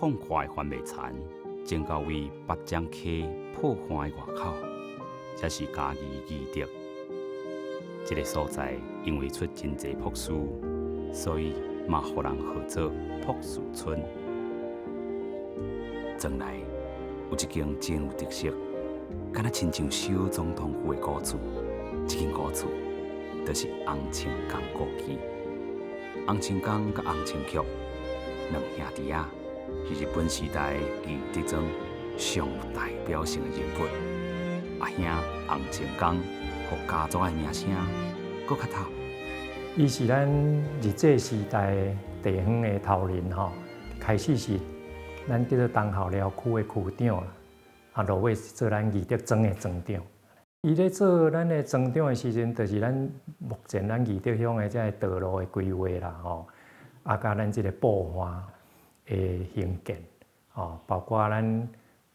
放快还未残，正到位八江溪破荒的外口，这是嘉义义德。这个所在因为出真侪朴树，所以嘛，互人号做朴树村。庄内有一间真有特色，敢若亲像小总统府的古厝。这间古厝就是洪清江故居。洪清江甲洪清曲两兄弟仔是日本时代义德庄上有代表性的人物。阿兄洪清江，互家族的名声搁较透。伊是咱日治时代地方的头人吼，开始是咱叫做东校寮区的区长啦，啊，落尾是做咱义德庄的庄长。伊咧做咱的庄长的时阵，就是咱目前咱义德乡的这道路的规划啦，吼，啊，甲咱这个布花的兴建，吼，包括咱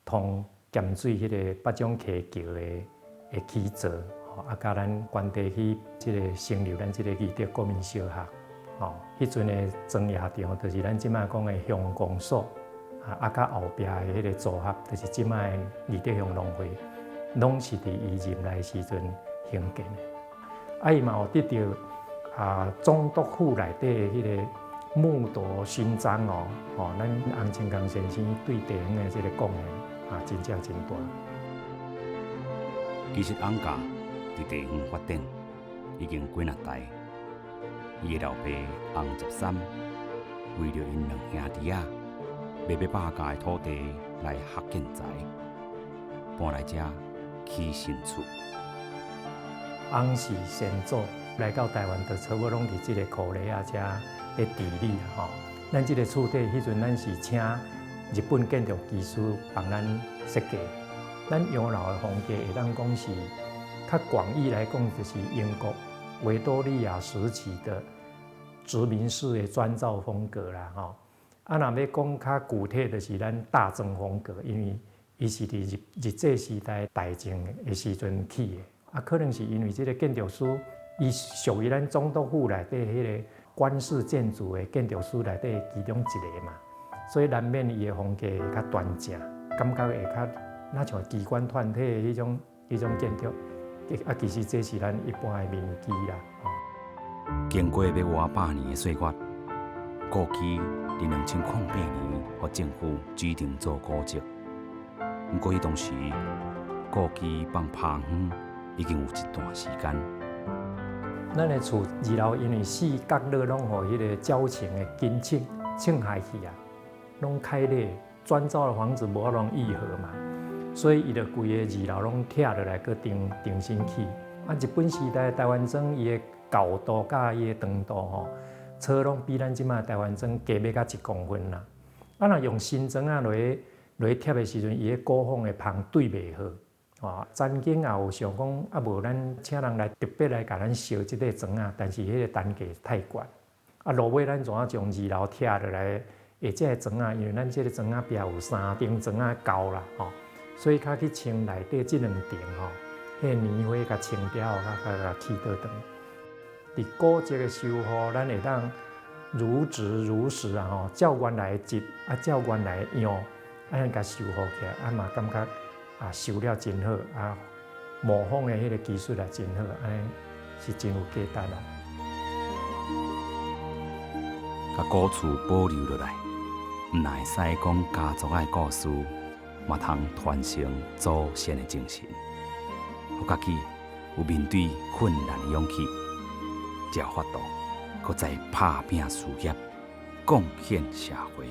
通咸水迄个八种溪桥的起造，吼，啊，甲咱关地去这个成立咱这个义德国民小学，吼，迄阵的庄野场就是咱即摆讲的乡公所，啊，甲后壁的迄个组合，就是即摆的义德乡农会。拢是伫伊任内时阵兴建的，啊，伊嘛有得到总督府内底迄个木铎勋章哦，吼，咱洪清江先生对地方的这个贡献真正真大。其实洪家伫地方发展已经几若代，伊的老爸洪13为着因两兄弟卖要百家的土地来合建材，搬来遮。起新厝，洪氏先祖来到台湾，就差不多拢伫即个库里啊，遮咧治理啊，吼。咱即个厝底迄阵，咱是请日本建筑技师帮咱设计。咱洋楼的风格会当讲是，较广义来讲，就是英国维多利亚时期的殖民式的砖造风格啦，吼。啊，若要讲较具体，就是咱大正风格，因为伊是伫日治时代大正的时阵起的，啊，可能是因为这个建筑师，伊属于咱总督府内底迄个官式建筑的建筑师内底其中一个嘛，所以难免伊的风格会较端正，感觉会较那像机关团体的迄种建筑，啊，其实这是咱一般的民居啦，吼。经过要活100年的岁月，故居伫2008年获政府指定做古迹。不过，伊当时故居放拍远已经有一段时间。咱的厝二楼因为四角落拢互迄个交情的金青海去啊，拢开裂，砖造的房子无法通愈合嘛，所以伊就规个二楼拢拆落来，搁重新起。啊，日本时代台湾庄伊的高度甲伊的长度吼，差拢比咱即卖台湾庄加要甲1公分啦。啊，若用新庄啊落贴的时阵，伊个鼓风的棚对袂好，曾经也有想讲，啊无咱请人来特别来甲咱烧即个庄啊，但是迄个单价太悬，啊落尾咱怎啊将2楼贴落来，下只个庄啊，因为咱即个庄啊壁有3顶庄啊高啦，吼，所以较去清内底即2顶吼，迄个年花甲清掉，甲起倒转。伫古迹的修复，咱会当如职如实啊，吼，照原来的啊，照原来的样。安尼甲修复起来，嘛感觉修了真好，模仿的迄个技术也真好，安尼是真有价值啦。甲古厝保留落来，毋但会使讲家族的故事，嘛通传承祖先的精神，互家己有面对困难的勇气，才有法度，搁再拍拼事业，贡献社会。